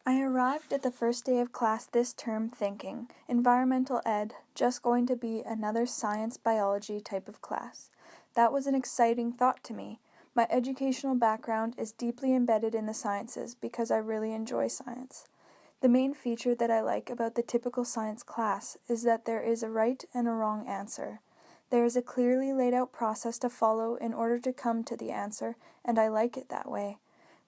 I arrived at the first day of class this term thinking, environmental ed, just going to be another science biology type of class. That was an exciting thought to me. My educational background is deeply embedded in the sciences because I really enjoy science. The main feature that I like about the typical science class is that there is a right and a wrong answer. There is a clearly laid out process to follow in order to come to the answer, and I like it that way.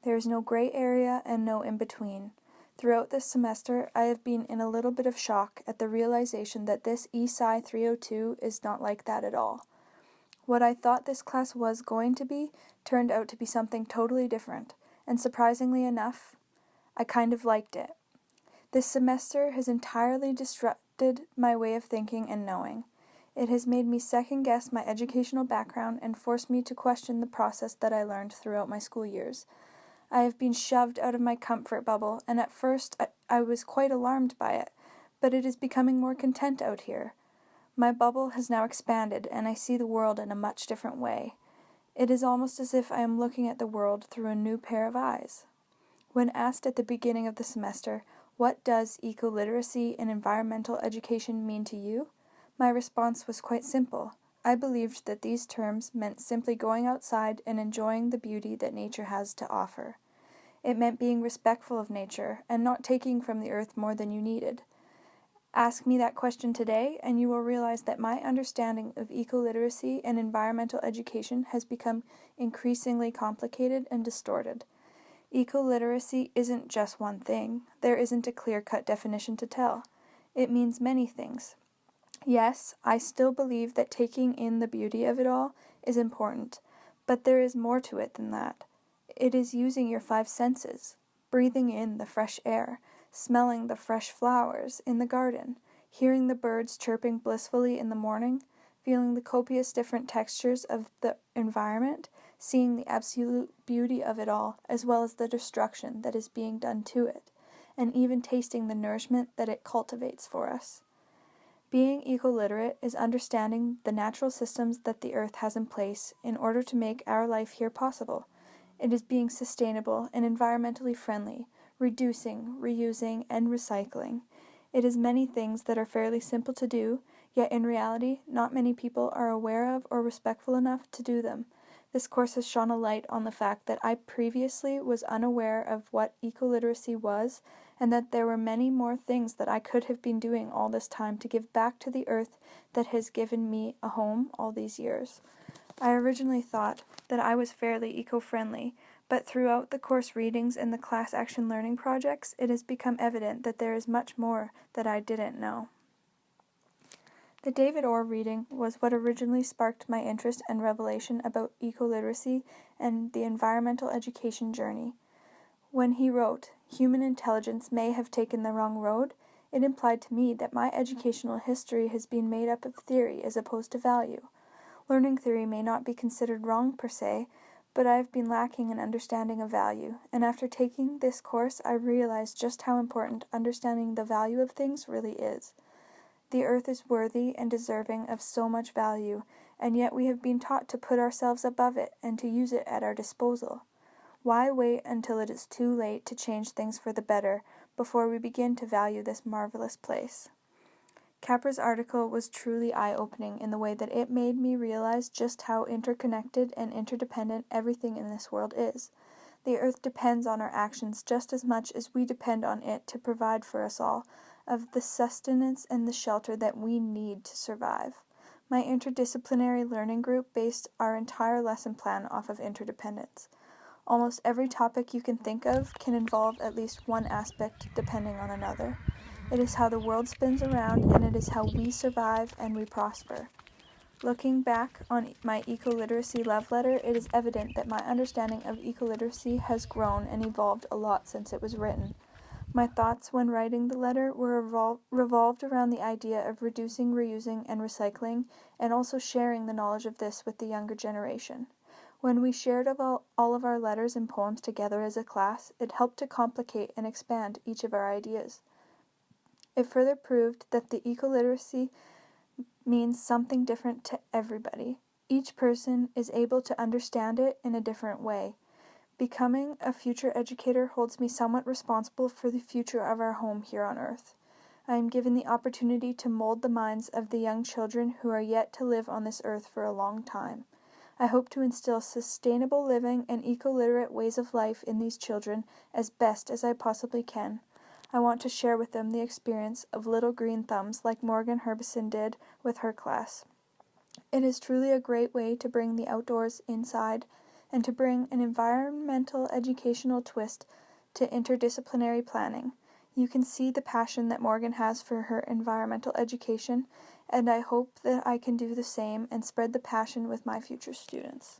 There is no gray area and no in between. Throughout this semester, I have been in a little bit of shock at the realization that this ESCI 302 is not like that at all. What I thought this class was going to be turned out to be something totally different, and surprisingly enough, I kind of liked it. This semester has entirely disrupted my way of thinking and knowing. It has made me second-guess my educational background and forced me to question the process that I learned throughout my school years. I have been shoved out of my comfort bubble, and at first I was quite alarmed by it, but it is becoming more content out here. My bubble has now expanded, and I see the world in a much different way. It is almost as if I am looking at the world through a new pair of eyes. When asked at the beginning of the semester, what does eco-literacy and environmental education mean to you? My response was quite simple. I believed that these terms meant simply going outside and enjoying the beauty that nature has to offer. It meant being respectful of nature and not taking from the earth more than you needed. Ask me that question today, and you will realize that my understanding of eco-literacy and environmental education has become increasingly complicated and distorted. Eco-literacy isn't just one thing. There isn't a clear-cut definition to tell. It means many things. Yes, I still believe that taking in the beauty of it all is important, but there is more to it than that. It is using your 5 senses, breathing in the fresh air, smelling the fresh flowers in the garden, hearing the birds chirping blissfully in the morning, feeling the copious different textures of the environment, seeing the absolute beauty of it all, as well as the destruction that is being done to it, and even tasting the nourishment that it cultivates for us. Being eco-literate is understanding the natural systems that the earth has in place in order to make our life here possible. It is being sustainable and environmentally friendly, reducing, reusing, and recycling. It is many things that are fairly simple to do, yet in reality, not many people are aware of or respectful enough to do them. This course has shone a light on the fact that I previously was unaware of what eco-literacy was, and that there were many more things that I could have been doing all this time to give back to the earth that has given me a home all these years. I originally thought that I was fairly eco-friendly, but throughout the course readings and the class action learning projects, it has become evident that there is much more that I didn't know. The David Orr reading was what originally sparked my interest and revelation about eco-literacy and the environmental education journey. When he wrote, "Human intelligence may have taken the wrong road," it implied to me that my educational history has been made up of theory as opposed to value. Learning theory may not be considered wrong per se, but I have been lacking an understanding of value, and after taking this course I realized just how important understanding the value of things really is. The earth is worthy and deserving of so much value, and yet we have been taught to put ourselves above it and to use it at our disposal. Why wait until it is too late to change things for the better before we begin to value this marvelous place? Capra's article was truly eye-opening in the way that it made me realize just how interconnected and interdependent everything in this world is. The earth depends on our actions just as much as we depend on it to provide for us all of the sustenance and the shelter that we need to survive. My interdisciplinary learning group based our entire lesson plan off of interdependence. Almost every topic you can think of can involve at least one aspect depending on another. It is how the world spins around, and it is how we survive and we prosper. Looking back on my eco-literacy love letter, it is evident that my understanding of eco-literacy has grown and evolved a lot since it was written. My thoughts when writing the letter were revolved around the idea of reducing, reusing, and recycling, and also sharing the knowledge of this with the younger generation. When we shared all of our letters and poems together as a class, it helped to complicate and expand each of our ideas. It further proved that the eco-literacy means something different to everybody. Each person is able to understand it in a different way. Becoming a future educator holds me somewhat responsible for the future of our home here on Earth. I am given the opportunity to mold the minds of the young children who are yet to live on this earth for a long time. I hope to instill sustainable living and eco-literate ways of life in these children as best as I possibly can. I want to share with them the experience of little green thumbs like Morgan Herbison did with her class. It is truly a great way to bring the outdoors inside and to bring an environmental educational twist to interdisciplinary planning. You can see the passion that Morgan has for her environmental education, and I hope that I can do the same and spread the passion with my future students.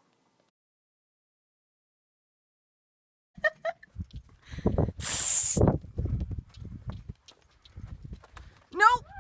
Nope.